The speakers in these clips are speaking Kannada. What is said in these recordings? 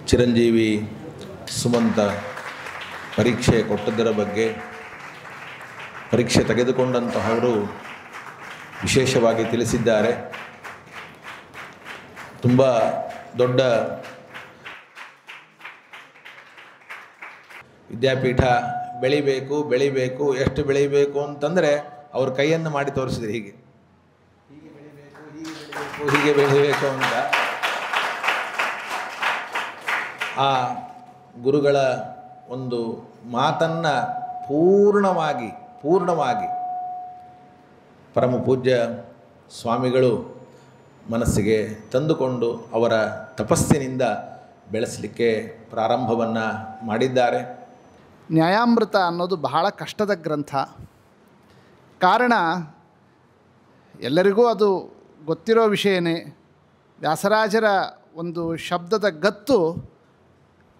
ಚಿರಂಜೀವಿ ಸುಮಂತ ಪರೀಕ್ಷೆ ಕೊಟ್ಟದ್ದರ ಬಗ್ಗೆ, ಪರೀಕ್ಷೆ ತೆಗೆದುಕೊಂಡಂತಹವರು ವಿಶೇಷವಾಗಿ ತಿಳಿಸಿದ್ದಾರೆ. ತುಂಬ ದೊಡ್ಡ ವಿದ್ಯಾಪೀಠ ಬೆಳಿಬೇಕು, ಎಷ್ಟು ಬೆಳಿಬೇಕು ಅಂತಂದರೆ ಅವ್ರ ಕೈಯನ್ನು ಮಾಡಿ ತೋರಿಸಿದ್ರು. ಹೀಗೆ ಬೆಳಿಬೇಕು ಅಂತ ಆ ಗುರುಗಳ ಒಂದು ಮಾತನ್ನು ಪೂರ್ಣವಾಗಿ ಪರಮ ಪೂಜ್ಯ ಸ್ವಾಮಿಗಳು ಮನಸ್ಸಿಗೆ ತಂದುಕೊಂಡು ಅವರ ತಪಸ್ಸಿನಿಂದ ಬೆಳೆಸಲಿಕ್ಕೆ ಪ್ರಾರಂಭವನ್ನು ಮಾಡಿದ್ದಾರೆ. ನ್ಯಾಯಾಮೃತ ಅನ್ನೋದು ಬಹಳ ಕಷ್ಟದ ಗ್ರಂಥ. ಕಾರಣ ಎಲ್ಲರಿಗೂ ಅದು ಗೊತ್ತಿರೋ ವಿಷಯನೇ. ವ್ಯಾಸರಾಜರ ಒಂದು ಶಬ್ದದ ಗತ್ತು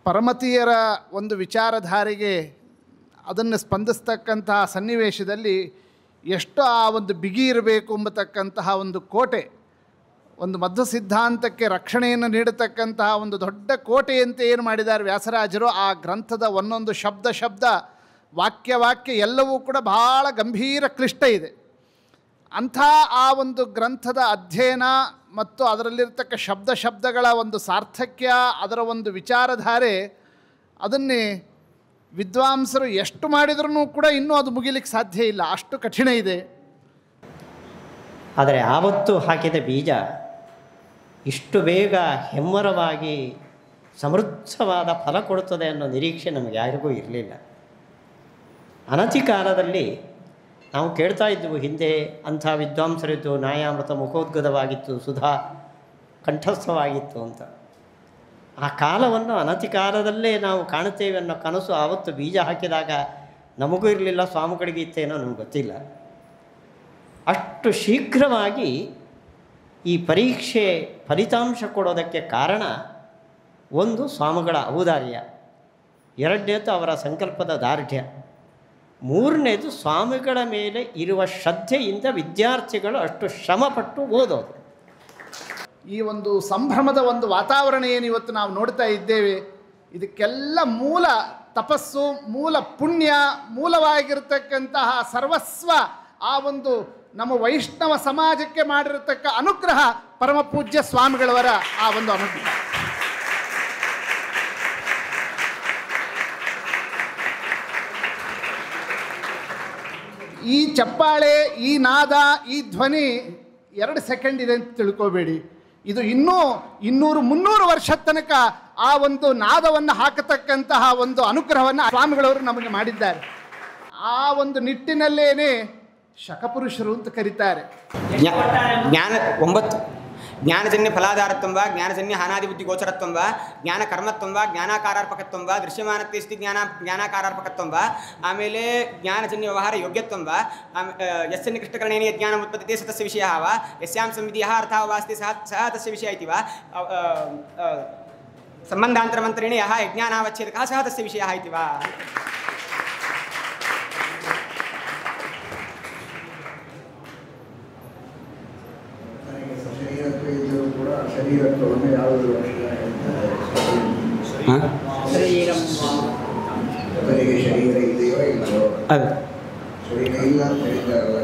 ಪರಮತೀಯರ ಒಂದು ವಿಚಾರಧಾರೆಗೆ ಅದನ್ನು ಸ್ಪಂದಿಸ್ತಕ್ಕಂತಹ ಸನ್ನಿವೇಶದಲ್ಲಿ ಎಷ್ಟು ಆ ಒಂದು ಬಿಗಿ ಇರಬೇಕು ಎಂಬತಕ್ಕಂತಹ ಒಂದು ಕೋಟೆ, ಒಂದು ಮಧ್ವ ಸಿದ್ಧಾಂತಕ್ಕೆ ರಕ್ಷಣೆಯನ್ನು ನೀಡತಕ್ಕಂತಹ ಒಂದು ದೊಡ್ಡ ಕೋಟೆಯಂತೆ ಏನು ಮಾಡಿದ್ದಾರೆ ವ್ಯಾಸರಾಜರು. ಆ ಗ್ರಂಥದ ಒಂದೊಂದು ಶಬ್ದ ವಾಕ್ಯ ಎಲ್ಲವೂ ಕೂಡ ಬಹಳ ಗಂಭೀರ ಕ್ಲಿಷ್ಟ ಇದೆ. ಅಂಥ ಆ ಒಂದು ಗ್ರಂಥದ ಅಧ್ಯಯನ ಮತ್ತು ಅದರಲ್ಲಿರ್ತಕ್ಕ ಶಬ್ದಗಳ ಒಂದು ಸಾರ್ಥಕ್ಯ, ಅದರ ಒಂದು ವಿಚಾರಧಾರೆ, ಅದನ್ನೇ ವಿದ್ವಾಂಸರು ಎಷ್ಟು ಮಾಡಿದ್ರೂ ಕೂಡ ಇನ್ನೂ ಅದು ಮುಗಿಲಿಕ್ಕೆ ಸಾಧ್ಯ ಇಲ್ಲ, ಅಷ್ಟು ಕಠಿಣ ಇದೆ. ಆದರೆ ಆವತ್ತು ಹಾಕಿದ ಬೀಜ ಇಷ್ಟು ಬೇಗ ಹೆಮ್ಮರವಾಗಿ ಸಮೃದ್ಧವಾದ ಫಲ ಕೊಡುತ್ತದೆ ಅನ್ನೋ ನಿರೀಕ್ಷೆ ನಮಗೆ ಯಾರಿಗೂ ಇರಲಿಲ್ಲ. ಅನತಿ ಕಾಲದಲ್ಲಿ ನಾವು ಕೇಳ್ತಾ ಇದ್ದವು, ಹಿಂದೆ ಅಂಥ ವಿದ್ವಾಂಸರಿದ್ದು, ನ್ಯಾಯಾಮೃತ ಮುಖೋದ್ಗತವಾಗಿತ್ತು, ಸುಧಾ ಕಂಠಸ್ಥವಾಗಿತ್ತು ಅಂತ. ಆ ಕಾಲವನ್ನು ಅನತಿ ಕಾಲದಲ್ಲೇ ನಾವು ಕಾಣುತ್ತೇವೆ ಅನ್ನೋ ಕನಸು ಆವತ್ತು ಬೀಜ ಹಾಕಿದಾಗ ನಮಗೂ ಇರಲಿಲ್ಲ, ಸ್ವಾಮಿಗಳಿಗೆ ಇತ್ತೇನೋ ನಮ್ಗೆ ಗೊತ್ತಿಲ್ಲ. ಅಷ್ಟು ಶೀಘ್ರವಾಗಿ ಈ ಪರೀಕ್ಷೆ ಫಲಿತಾಂಶ ಕೊಡೋದಕ್ಕೆ ಕಾರಣ ಒಂದು ಸ್ವಾಮಿಗಳ ಔದಾರ್ಯ, ಎರಡನೇದು ಅವರ ಸಂಕಲ್ಪದ ದಾರ್ಢ್ಯ, ಮೂರನೇದು ಸ್ವಾಮಿಗಳ ಮೇಲೆ ಇರುವ ಶ್ರದ್ಧೆಯಿಂದ ವಿದ್ಯಾರ್ಥಿಗಳು ಅಷ್ಟು ಶ್ರಮಪಟ್ಟು ಓದೋದು. ಈ ಒಂದು ಸಂಭ್ರಮದ ಒಂದು ವಾತಾವರಣ ಏನು ಇವತ್ತು ನಾವು ನೋಡ್ತಾ ಇದ್ದೇವೆ, ಇದಕ್ಕೆಲ್ಲ ಮೂಲ ತಪಸ್ಸು, ಮೂಲ ಪುಣ್ಯ, ಮೂಲವಾಗಿರತಕ್ಕಂತಹ ಸರ್ವಸ್ವ ಆ ಒಂದು ನಮ್ಮ ವೈಷ್ಣವ ಸಮಾಜಕ್ಕೆ ಮಾಡಿರತಕ್ಕ ಅನುಗ್ರಹ ಪರಮ ಪೂಜ್ಯ ಸ್ವಾಮಿಗಳವರ ಆ ಒಂದು ಅನುಗ್ರಹ. ಈ ಚಪ್ಪಾಳೆ, ಈ ನಾದ, ಈ ಧ್ವನಿ 2 ಸೆಕೆಂಡ್ ಇದೆ ಅಂತ ತಿಳ್ಕೋಬೇಡಿ. ಇದು ಇನ್ನೂ 200-300 ವರ್ಷದ ತನಕ ಆ ಒಂದು ನಾದವನ್ನು ಹಾಕತಕ್ಕಂತಹ ಒಂದು ಅನುಗ್ರಹವನ್ನು ಸ್ವಾಮಿಗಳವರು ನಮಗೆ ಮಾಡಿದ್ದಾರೆ. ಆ ಒಂದು ನಿಟ್ಟಿನಲ್ಲೇನೆ ಶಕಪುರುಷರು ಅಂತ ಕರೀತಾರೆ. ಜ್ಞಾನ 9 ಜ್ಞಾನಜನ್ಯ ಫಲಾಧಾರತ್ವ, ಜ್ಞಾನಜನ್ಯ ಹಾನಾದಿಬುದ್ಧಿ ಗೋಚರತ್ವ, ಜ್ಞಾನ ಕರ್ಮತ್ವ, ಜ್ಞಾನಾಕಾರಾರ್ಪಕತ್ವ, ದೃಶ್ಯಮಾನತೆ ಸ್ಥಿತಿ ಜ್ಞಾನಾಕಾರಾರ್ಪಕತ್ವ, ಆಮೇಲೆ ಜ್ಞಾನಜನ್ಯ ವ್ಯವಹಾರ ಯೋಗ್ಯತ್ವ, ಯಸ್ಯ ನಿಕೃಷ್ಟಕರಣೇನ ಜ್ಞಾನ ಉತ್ಪತ್ತಿತೆ ಸ ತಸ್ಯ ವಿಷಯಃ ವಾ, ಯಸ್ಯಾಂ ಸಂವಿಧಿಯಃ ಅರ್ಥಃ ವಾಸ್ತಿ ಸಹ ತಸ್ಯ ವಿಷಯ ಇತಿ ವಾ, ಸಂಬಂಧಾಂತರಮಂತ್ರೇಣ ಯಃ ಯಜ್ಞಾನಾವಚ್ಛೇದಕಃ ಸಹ ತಸ್ಯ ವಿಷಯಃ ಇತಿ ವಾ. ಶರೀರತ್ವವನ್ನು ಯಾವುದು ಶರೀರ ಇದೆಯೋ ಇಲ್ಲವೋ, ಶರೀರ ಇಲ್ಲ ಅಂತ ಹೇಳ್ತಾರಲ್ಲ,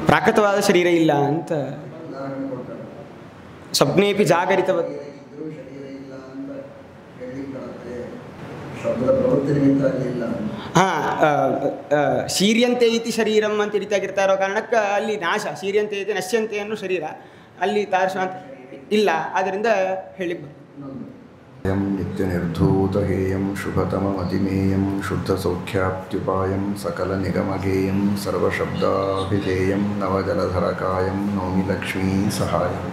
ಪ್ರಾಕೃತವಾದ ಶರೀರ ಇಲ್ಲ ಅಂತ. ಸ್ವಪ್ನೇಪಿ ಜಾಗರಿತವ ಇದ್ರೂ ಶರೀರ ಇಲ್ಲ ಅಂತ ಹೇಳಿಕೊಳ್ಳುತ್ತೆ, ಶಬ್ದದ ಪ್ರವೃತ್ತಿ ನಿಮಿತ್ತ ಇಲ್ಲ. ಶೀರ್ಯಂತೆ ಇತಿ ಶರೀರಂ ಅಂತ ರೀತಿಯಾಗಿರ್ತಾ ಇರೋ ಕಾರಣಕ್ಕೆ ಅಲ್ಲಿ ನಾಶ, ಶೀರ್ಯಂತೆ ಇದೆ ನಶ್ಯಂತೆ ಅನ್ನೋ ಶರೀರ ಅಲ್ಲಿ ತಾರಶ ಅಂತ ಇಲ್ಲ. ಆದ್ದರಿಂದ ಹೇಳಿ ನಿತ್ಯ ನಿರ್ಧೂತಹೇಯಂ ಶುಭತಮಮತಿಮೇಯಂ ಶುದ್ಧ ಸೌಖ್ಯಾಪ್ತ್ಯುಪಾಯಂ ಸಕಲ ನಿಗಮಗೇಯಂ ಸರ್ವಶಬ್ದಾಭಿಧೇಯಂ ನವಜಲಧರಕಾಯಂ ನೌಮಿ ಲಕ್ಷ್ಮೀ ಸಹಾಯಂ.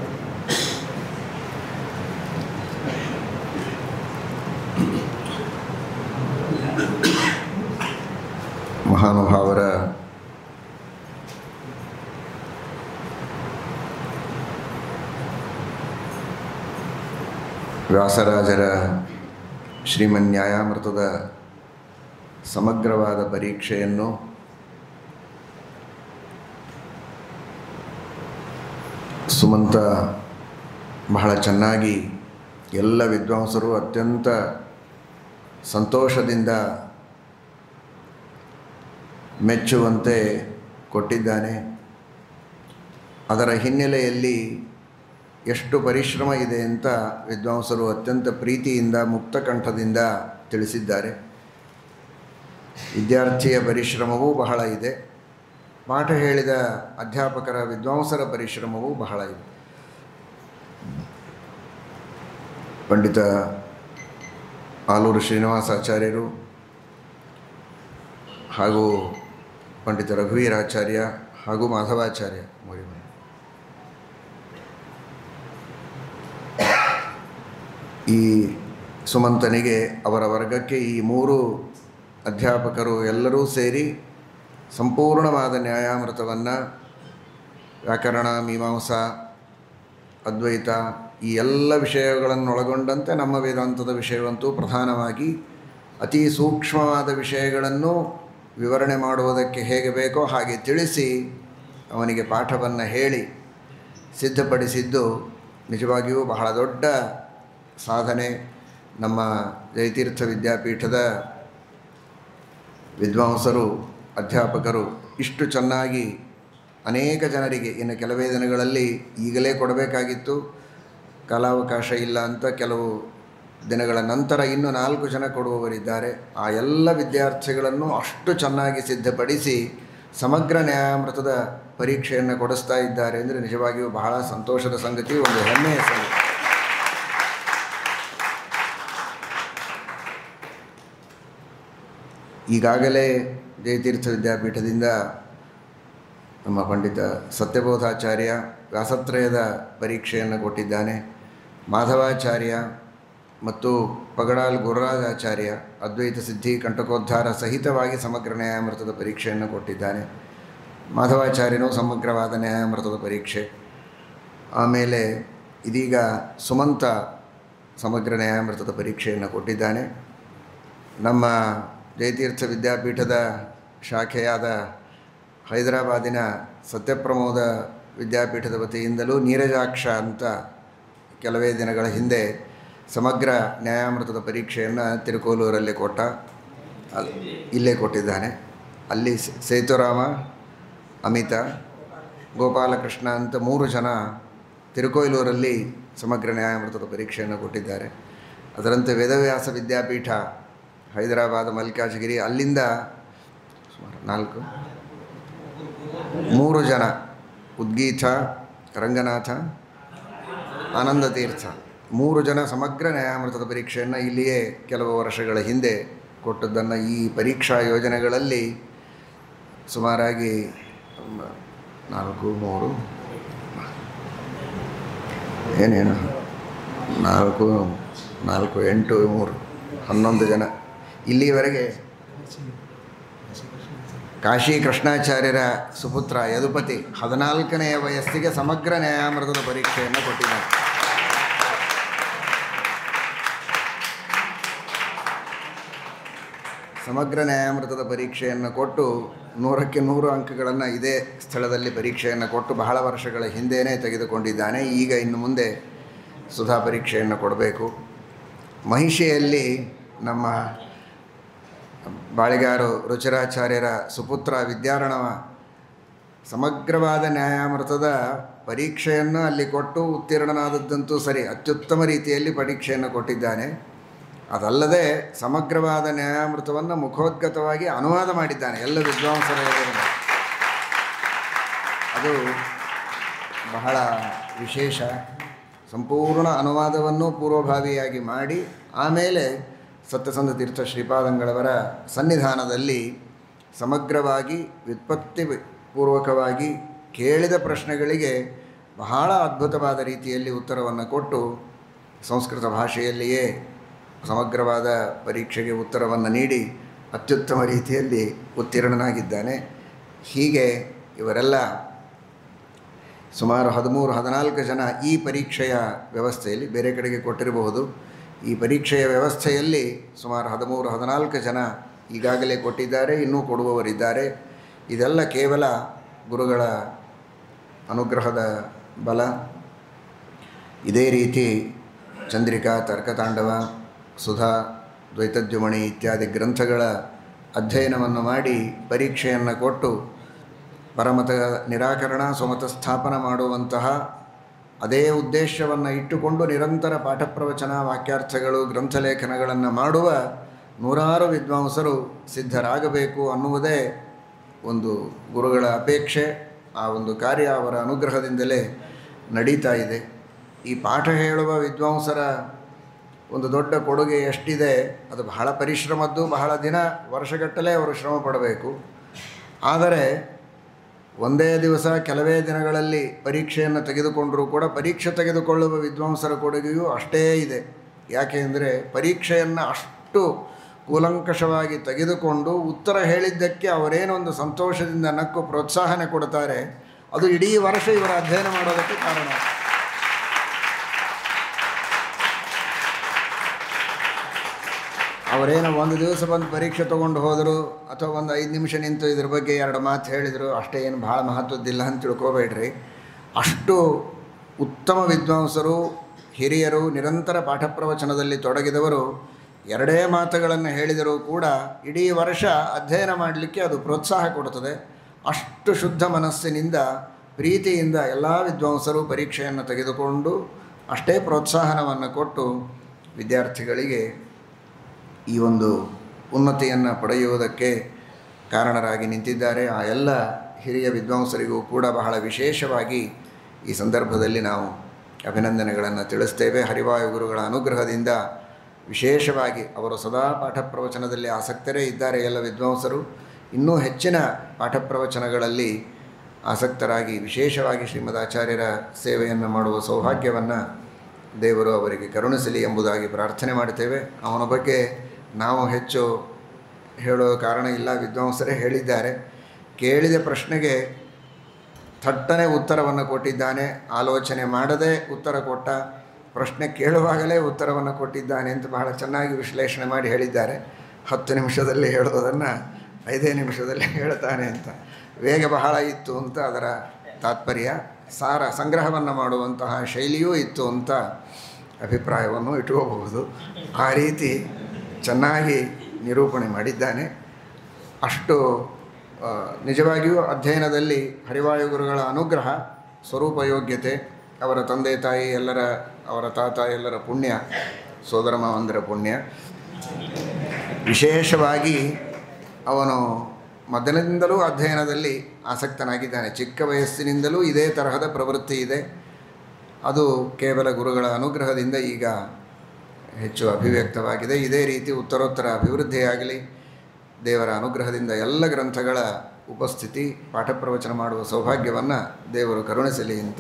ಮಹಾನುಭಾವರ ವ್ಯಾಸರಾಜರ ಶ್ರೀಮನ್ಯಾಯಾಮೃತದ ಸಮಗ್ರವಾದ ಪರೀಕ್ಷೆಯನ್ನು ಸುಮಂತ ಬಹಳ ಚೆನ್ನಾಗಿ ಎಲ್ಲ ವಿದ್ವಾಂಸರು ಅತ್ಯಂತ ಸಂತೋಷದಿಂದ ಮೆಚ್ಚುವಂತೆ ಕೊಟ್ಟಿದ್ದಾನೆ. ಅದರ ಹಿನ್ನೆಲೆಯಲ್ಲಿ ಎಷ್ಟು ಪರಿಶ್ರಮ ಇದೆ ಅಂತ ವಿದ್ವಾಂಸರು ಅತ್ಯಂತ ಪ್ರೀತಿಯಿಂದ ಮುಕ್ತ ಕಂಠದಿಂದ ತಿಳಿಸಿದ್ದಾರೆ. ವಿದ್ಯಾರ್ಥಿಯ ಪರಿಶ್ರಮವೂ ಬಹಳ ಇದೆ, ಪಾಠ ಹೇಳಿದ ಅಧ್ಯಾಪಕರ ವಿದ್ವಾಂಸರ ಪರಿಶ್ರಮವೂ ಬಹಳ ಇದೆ. ಪಂಡಿತ ಆಲೂರು ಶ್ರೀನಿವಾಸಾಚಾರ್ಯರು ಹಾಗೂ ಪಂಡಿತ ರಘುವೀರಾಚಾರ್ಯ ಹಾಗೂ ಮಾಧವಾಚಾರ್ಯ ಈ ಸುಮಂತನಿಗೆ ಅವರ ವರ್ಗಕ್ಕೆ ಈ 3 ಅಧ್ಯಾಪಕರು ಎಲ್ಲರೂ ಸೇರಿ ಸಂಪೂರ್ಣವಾದ ನ್ಯಾಯಾಮೃತವನ್ನು ವ್ಯಾಕರಣ, ಮೀಮಾಂಸಾ, ಅದ್ವೈತ ಈ ಎಲ್ಲ ವಿಷಯಗಳನ್ನೊಳಗೊಂಡಂತೆ ನಮ್ಮ ವೇದಾಂತದ ವಿಷಯವಂತೂ ಪ್ರಧಾನವಾಗಿ ಅತಿ ಸೂಕ್ಷ್ಮವಾದ ವಿಷಯಗಳನ್ನು ವಿವರಣೆ ಮಾಡುವುದಕ್ಕೆ ಹೇಗೆ ಬೇಕೋ ಹಾಗೆ ತಿಳಿಸಿ ಅವನಿಗೆ ಪಾಠವನ್ನು ಹೇಳಿ ಸಿದ್ಧಪಡಿಸಿದ್ದು ನಿಜವಾಗಿಯೂ ಬಹಳ ದೊಡ್ಡ ಸಾಧನೆ. ನಮ್ಮ ಜಯತೀರ್ಥ ವಿದ್ಯಾಪೀಠದ ವಿದ್ವಾಂಸರು, ಅಧ್ಯಾಪಕರು ಇಷ್ಟು ಚೆನ್ನಾಗಿ ಅನೇಕ ಜನರಿಗೆ ಇನ್ನು ಕೆಲವೇ ದಿನಗಳಲ್ಲಿ ಈಗಲೇ ಕೊಡಬೇಕಾಗಿತ್ತು, ಕಾಲಾವಕಾಶ ಇಲ್ಲ ಅಂತ ಕೆಲವು ದಿನಗಳ ನಂತರ ಇನ್ನು 4 ಜನ ಕೊಡುವವರಿದ್ದಾರೆ. ಆ ಎಲ್ಲ ವಿದ್ಯಾರ್ಥಿಗಳನ್ನು ಅಷ್ಟು ಚೆನ್ನಾಗಿ ಸಿದ್ಧಪಡಿಸಿ ಸಮಗ್ರ ನ್ಯಾಯಾಮೃತದ ಪರೀಕ್ಷೆಯನ್ನು ಕೊಡಿಸ್ತಾ ಇದ್ದಾರೆ ಅಂದರೆ ನಿಜವಾಗಿಯೂ ಬಹಳ ಸಂತೋಷದ ಸಂಗತಿ, ಒಂದು ಹೆಮ್ಮೆಯ ಸಂಗತಿ. ಈಗಾಗಲೇ ಜಯತೀರ್ಥ ವಿದ್ಯಾಪೀಠದಿಂದ ನಮ್ಮ ಪಂಡಿತ ಸತ್ಯಬೋಧಾಚಾರ್ಯ ವ್ಯಾಸತ್ರಯದ ಪರೀಕ್ಷೆಯನ್ನು ಕೊಟ್ಟಿದ್ದಾನೆ. ಮಾಧವಾಚಾರ್ಯ ಮತ್ತು ಪಗಡಾಲ್ ಗುರುರಾಜಾಚಾರ್ಯ ಅದ್ವೈತ ಸಿದ್ಧಿ ಕಂಟಕೋದ್ಧಾರ ಸಹಿತವಾಗಿ ಸಮಗ್ರ ನ್ಯಾಯಾಮೃತದ ಪರೀಕ್ಷೆಯನ್ನು ಕೊಟ್ಟಿದ್ದಾನೆ. ಮಾಧವಾಚಾರ್ಯನೂ ಸಮಗ್ರವಾದ ನ್ಯಾಯಾಮೃತದ ಪರೀಕ್ಷೆ. ಆಮೇಲೆ ಇದೀಗ ಸುಮಂತ ಸಮಗ್ರ ನ್ಯಾಯಾಮೃತದ ಪರೀಕ್ಷೆಯನ್ನು ಕೊಟ್ಟಿದ್ದಾನೆ. ನಮ್ಮ ಜಯತೀರ್ಥ ವಿದ್ಯಾಪೀಠದ ಶಾಖೆಯಾದ ಹೈದರಾಬಾದಿನ ಸತ್ಯಪ್ರಮೋದ ವಿದ್ಯಾಪೀಠದ ವತಿಯಿಂದಲೂ ನೀರಜಾಕ್ಷ ಅಂತ ಕೆಲವೇ ದಿನಗಳ ಹಿಂದೆ ಸಮಗ್ರ ನ್ಯಾಯಾಮೃತದ ಪರೀಕ್ಷೆಯನ್ನು ತಿರುಕೋಲೂರಲ್ಲಿ ಕೊಟ್ಟ, ಇಲ್ಲೇ ಕೊಟ್ಟಿದ್ದಾನೆ. ಅಲ್ಲಿ ಸೇತುರಾಮ, ಅಮಿತ, ಗೋಪಾಲಕೃಷ್ಣ ಅಂತ 3 ಜನ ತಿರುಕೋಲೂರಲ್ಲಿ ಸಮಗ್ರ ನ್ಯಾಯಾಮೃತದ ಪರೀಕ್ಷೆಯನ್ನು ಕೊಟ್ಟಿದ್ದಾರೆ. ಅದರಂತೆ ವೇದವ್ಯಾಸ ವಿದ್ಯಾಪೀಠ ಹೈದರಾಬಾದ್ ಮಲ್ಲಿಕಾರ್ಜುನಗಿರಿ ಅಲ್ಲಿಂದ ಸುಮಾರು 3 ಜನ, ಉದ್ಗೀತ, ರಂಗನಾಥ, ಆನಂದತೀರ್ಥ 3 ಜನ ಸಮಗ್ರ ನ್ಯಾಯಾಮೃತದ ಪರೀಕ್ಷೆಯನ್ನು ಇಲ್ಲಿಯೇ ಕೆಲವು ವರ್ಷಗಳ ಹಿಂದೆ ಕೊಟ್ಟದ್ದನ್ನು ಈ ಪರೀಕ್ಷಾ ಯೋಜನೆಗಳಲ್ಲಿ ಸುಮಾರಾಗಿ 4, 3 ಏನೇನು 4, 4, 8, 3, 11 ಜನ ಇಲ್ಲಿವರೆಗೆ ಕಾಶಿ ಕೃಷ್ಣಾಚಾರ್ಯರ ಸುಪುತ್ರ ಯದುಪತಿ 14ನೇ ವಯಸ್ಸಿಗೆ ಸಮಗ್ರ ನ್ಯಾಯಾಮೃತದ ಪರೀಕ್ಷೆಯನ್ನು ಕೊಟ್ಟಿದ್ದಾರೆ. ಸಮಗ್ರ ನ್ಯಾಯಾಮೃತದ ಪರೀಕ್ಷೆಯನ್ನು ಕೊಟ್ಟು 100ಕ್ಕೆ 100 ಅಂಕಗಳನ್ನು ಇದೇ ಸ್ಥಳದಲ್ಲಿ ಪರೀಕ್ಷೆಯನ್ನು ಕೊಟ್ಟು ಬಹಳ ವರ್ಷಗಳ ಹಿಂದೆಯೇ ತೆಗೆದುಕೊಂಡಿದ್ದಾನೆ. ಈಗ ಇನ್ನು ಮುಂದೆ ಸುಧಾ ಪರೀಕ್ಷೆಯನ್ನು ಕೊಡಬೇಕು. ಮಹಿಷಿಯಲ್ಲಿ ನಮ್ಮ ಬಾಳಿಗಾರು ರುಚಿರಾಚಾರ್ಯರ ಸುಪುತ್ರ ವಿದ್ಯಾರಣವ ಸಮಗ್ರವಾದ ನ್ಯಾಯಾಮೃತದ ಪರೀಕ್ಷೆಯನ್ನು ಅಲ್ಲಿ ಕೊಟ್ಟು ಉತ್ತೀರ್ಣನಾದದ್ದಂತೂ ಸರಿ, ಅತ್ಯುತ್ತಮ ರೀತಿಯಲ್ಲಿ ಪರೀಕ್ಷೆಯನ್ನು ಕೊಟ್ಟಿದ್ದಾನೆ. ಅದಲ್ಲದೆ ಸಮಗ್ರವಾದ ನ್ಯಾಯಾಮೃತವನ್ನು ಮುಖೋದ್ಗತವಾಗಿ ಅನುವಾದ ಮಾಡಿದ್ದಾನೆ ಎಲ್ಲ ವಿದ್ವಾಂಸರ ಎದುರಿಗೆ. ಅದು ಬಹಳ ವಿಶೇಷ. ಸಂಪೂರ್ಣ ಅನುವಾದವನ್ನು ಪೂರ್ವಭಾವಿಯಾಗಿ ಮಾಡಿ ಆಮೇಲೆ ಸತ್ಯಸಂಧ ತೀರ್ಥ ಶ್ರೀಪಾದಂಗಳವರ ಸನ್ನಿಧಾನದಲ್ಲಿ ಸಮಗ್ರವಾಗಿ ವ್ಯುತ್ಪತ್ತಿ ಪೂರ್ವಕವಾಗಿ ಕೇಳಿದ ಪ್ರಶ್ನೆಗಳಿಗೆ ಬಹಳ ಅದ್ಭುತವಾದ ರೀತಿಯಲ್ಲಿ ಉತ್ತರವನ್ನು ಕೊಟ್ಟು ಸಂಸ್ಕೃತ ಭಾಷೆಯಲ್ಲಿಯೇ ಸಮಗ್ರವಾದ ಪರೀಕ್ಷೆಗೆ ಉತ್ತರವನ್ನು ನೀಡಿ ಅತ್ಯುತ್ತಮ ರೀತಿಯಲ್ಲಿ ಉತ್ತೀರ್ಣನಾಗಿದ್ದಾನೆ. ಹೀಗೆ ಇವರೆಲ್ಲ ಸುಮಾರು 13-14 ಜನ ಈ ಪರೀಕ್ಷೆಯ ವ್ಯವಸ್ಥೆಯಲ್ಲಿ, ಬೇರೆ ಕಡೆಗೆ ಕೊಟ್ಟಿರಬಹುದು, ಈ ಪರೀಕ್ಷೆಯ ವ್ಯವಸ್ಥೆಯಲ್ಲಿ ಸುಮಾರು 13-14 ಜನ ಈಗಾಗಲೇ ಕೊಟ್ಟಿದ್ದಾರೆ, ಇನ್ನೂ ಕೊಡುವವರಿದ್ದಾರೆ. ಇದೆಲ್ಲ ಕೇವಲ ಗುರುಗಳ ಅನುಗ್ರಹದ ಬಲ. ಇದೇ ರೀತಿ ಚಂದ್ರಿಕಾ, ತರ್ಕತಾಂಡವ, ಸುಧಾ, ದ್ವೈತದ್ಯುಮಣಿ ಇತ್ಯಾದಿ ಗ್ರಂಥಗಳ ಅಧ್ಯಯನವನ್ನು ಮಾಡಿ ಪರೀಕ್ಷೆಯನ್ನು ಕೊಟ್ಟು ಪರಮತ ನಿರಾಕರಣ ಸ್ವಮತ ಸ್ಥಾಪನ ಮಾಡುವಂತಹ ಅದೇ ಉದ್ದೇಶವನ್ನು ಇಟ್ಟುಕೊಂಡು ನಿರಂತರ ಪಾಠ ಪ್ರವಚನ, ವಾಕ್ಯಾರ್ಥಗಳು, ಗ್ರಂಥಲೇಖನಗಳನ್ನು ಮಾಡುವ ನೂರಾರು ವಿದ್ವಾಂಸರು ಸಿದ್ಧರಾಗಬೇಕು ಅನ್ನುವುದೇ ಒಂದು ಗುರುಗಳ ಅಪೇಕ್ಷೆ. ಆ ಒಂದು ಕಾರ್ಯ ಅವರ ಅನುಗ್ರಹದಿಂದಲೇ ನಡೀತಾ ಇದೆ. ಈ ಪಾಠ ಹೇಳುವ ವಿದ್ವಾಂಸರ ಒಂದು ದೊಡ್ಡ ಕೊಡುಗೆ ಎಷ್ಟಿದೆ, ಅದು ಬಹಳ ಪರಿಶ್ರಮದ್ದು. ಬಹಳ ದಿನ, ವರ್ಷಗಟ್ಟಲೆ ಅವರು ಶ್ರಮ ಪಡಬೇಕು. ಆದರೆ ಒಂದೇ ದಿವಸ, ಕೆಲವೇ ದಿನಗಳಲ್ಲಿ ಪರೀಕ್ಷೆಯನ್ನು ತೆಗೆದುಕೊಂಡರೂ ಕೂಡ ಪರೀಕ್ಷೆ ತೆಗೆದುಕೊಳ್ಳುವ ವಿದ್ವಾಂಸರ ಕೊಡುಗೆಯೂ ಅಷ್ಟೇ ಇದೆ. ಯಾಕೆ ಅಂದರೆ ಪರೀಕ್ಷೆಯನ್ನು ಅಷ್ಟು ಕೂಲಂಕಷವಾಗಿ ತೆಗೆದುಕೊಂಡು ಉತ್ತರ ಹೇಳಿದ್ದಕ್ಕೆ ಅವರೇನೊಂದು ಸಂತೋಷದಿಂದ ನಕ್ಕು ಪ್ರೋತ್ಸಾಹನೆ ಕೊಡ್ತಾರೆ, ಅದು ಇಡೀ ವರ್ಷ ಇವರ ಅಧ್ಯಯನ ಮಾಡೋದಕ್ಕೆ ಕಾರಣ. ಅವರೇನೋ ಒಂದು ದಿವಸ ಬಂದು ಪರೀಕ್ಷೆ ತೊಗೊಂಡು ಹೋದರು, ಅಥವಾ ಒಂದು 5 ನಿಮಿಷ ನಿಂತು ಇದ್ರ ಬಗ್ಗೆ 2 ಮಾತು ಹೇಳಿದರು, ಅಷ್ಟೇ, ಏನು ಭಾಳ ಮಹತ್ವದ್ದಿಲ್ಲ ಅಂತ ತಿಳ್ಕೊಬೇಡ್ರಿ. ಅಷ್ಟು ಉತ್ತಮ ವಿದ್ವಾಂಸರು, ಹಿರಿಯರು, ನಿರಂತರ ಪಾಠ ಪ್ರವಚನದಲ್ಲಿ ತೊಡಗಿದವರು 2 ಮಾತುಗಳನ್ನು ಹೇಳಿದರೂ ಕೂಡ ಇಡೀ ವರ್ಷ ಅಧ್ಯಯನ ಮಾಡಲಿಕ್ಕೆ ಅದು ಪ್ರೋತ್ಸಾಹ ಕೊಡುತ್ತದೆ. ಅಷ್ಟು ಶುದ್ಧ ಮನಸ್ಸಿನಿಂದ, ಪ್ರೀತಿಯಿಂದ ಎಲ್ಲ ವಿದ್ವಾಂಸರು ಪರೀಕ್ಷೆಯನ್ನು ತೆಗೆದುಕೊಂಡು ಅಷ್ಟೇ ಪ್ರೋತ್ಸಾಹನವನ್ನು ಕೊಟ್ಟು ವಿದ್ಯಾರ್ಥಿಗಳಿಗೆ ಈ ಒಂದು ಉನ್ನತಿಯನ್ನು ಪಡೆಯುವುದಕ್ಕೆ ಕಾರಣರಾಗಿ ನಿಂತಿದ್ದಾರೆ. ಆ ಎಲ್ಲ ಹಿರಿಯ ವಿದ್ವಾಂಸರಿಗೂ ಕೂಡ ಬಹಳ ವಿಶೇಷವಾಗಿ ಈ ಸಂದರ್ಭದಲ್ಲಿ ನಾವು ಅಭಿನಂದನೆಗಳನ್ನು ತಿಳಿಸ್ತೇವೆ. ಹರಿವಾಯು ಗುರುಗಳ ಅನುಗ್ರಹದಿಂದ ವಿಶೇಷವಾಗಿ ಅವರು ಸದಾ ಪಾಠ ಪ್ರವಚನದಲ್ಲಿ ಆಸಕ್ತರೇ ಇದ್ದಾರೆ. ಎಲ್ಲ ವಿದ್ವಾಂಸರು ಇನ್ನೂ ಹೆಚ್ಚಿನ ಪಾಠ ಪ್ರವಚನಗಳಲ್ಲಿ ಆಸಕ್ತರಾಗಿ ವಿಶೇಷವಾಗಿ ಶ್ರೀಮದಾಚಾರ್ಯರ ಸೇವೆಯನ್ನು ಮಾಡುವ ಸೌಭಾಗ್ಯವನ್ನು ದೇವರು ಅವರಿಗೆ ಕರುಣಿಸಲಿ ಎಂಬುದಾಗಿ ಪ್ರಾರ್ಥನೆ ಮಾಡ್ತೇವೆ. ಅವನ ಬಗ್ಗೆ ನಾವು ಹೆಚ್ಚು ಹೇಳೋ ಕಾರಣ ಇಲ್ಲ, ವಿದ್ವಾಂಸರೇ ಹೇಳಿದ್ದಾರೆ. ಕೇಳಿದ ಪ್ರಶ್ನೆಗೆ ಥಟ್ಟನೆ ಉತ್ತರವನ್ನು ಕೊಟ್ಟಿದ್ದಾನೆ, ಆಲೋಚನೆ ಮಾಡದೆ ಉತ್ತರ ಕೊಟ್ಟ, ಪ್ರಶ್ನೆ ಕೇಳುವಾಗಲೇ ಉತ್ತರವನ್ನು ಕೊಟ್ಟಿದ್ದಾನೆ ಅಂತ ಬಹಳ ಚೆನ್ನಾಗಿ ವಿಶ್ಲೇಷಣೆ ಮಾಡಿ ಹೇಳಿದ್ದಾರೆ. 10 ನಿಮಿಷದಲ್ಲಿ ಹೇಳೋದನ್ನು 5 ನಿಮಿಷದಲ್ಲಿ ಹೇಳ್ತಾನೆ ಅಂತ. ವೇಗ ಬಹಳ ಇತ್ತು ಅಂತ ಅದರ ತಾತ್ಪರ್ಯ. ಸಂಗ್ರಹವನ್ನು ಮಾಡುವಂತಹ ಶೈಲಿಯೂ ಇತ್ತು ಅಂತ ಅಭಿಪ್ರಾಯವನ್ನು ಇಟ್ಕೋಬಹುದು. ಆ ರೀತಿ ಚೆನ್ನಾಗಿ ನಿರೂಪಣೆ ಮಾಡಿದ್ದಾನೆ. ಅಷ್ಟು ನಿಜವಾಗಿಯೂ ಅಧ್ಯಯನದಲ್ಲಿ ಹರಿವಾಯು ಗುರುಗಳ ಅನುಗ್ರಹ, ಸ್ವರೂಪಯೋಗ್ಯತೆ, ಅವರ ತಂದೆ ತಾಯಿ ಎಲ್ಲರ, ಅವರ ತಾತ ಎಲ್ಲರ ಪುಣ್ಯ, ಸೋದರ ಮಾವಂದರ ಪುಣ್ಯ. ವಿಶೇಷವಾಗಿ ಅವನು ಮೊದಲಿನಿಂದಲೂ ಅಧ್ಯಯನದಲ್ಲಿ ಆಸಕ್ತನಾಗಿದ್ದಾನೆ. ಚಿಕ್ಕ ವಯಸ್ಸಿನಿಂದಲೂ ಇದೇ ತರಹದ ಪ್ರವೃತ್ತಿ ಇದೆ. ಅದು ಕೇವಲ ಗುರುಗಳ ಅನುಗ್ರಹದಿಂದ ಈಗ ಹೆಚ್ಚು ಅಭಿವ್ಯಕ್ತವಾಗಿದೆ. ಇದೇ ರೀತಿ ಉತ್ತರೋತ್ತರ ಅಭಿವೃದ್ಧಿಯಾಗಲಿ. ದೇವರ ಅನುಗ್ರಹದಿಂದ ಎಲ್ಲ ಗ್ರಂಥಗಳ ಉಪಸ್ಥಿತಿ, ಪಾಠ ಪ್ರವಚನ ಮಾಡುವ ಸೌಭಾಗ್ಯವನ್ನು ದೇವರು ಕರುಣಿಸಲಿ ಅಂತ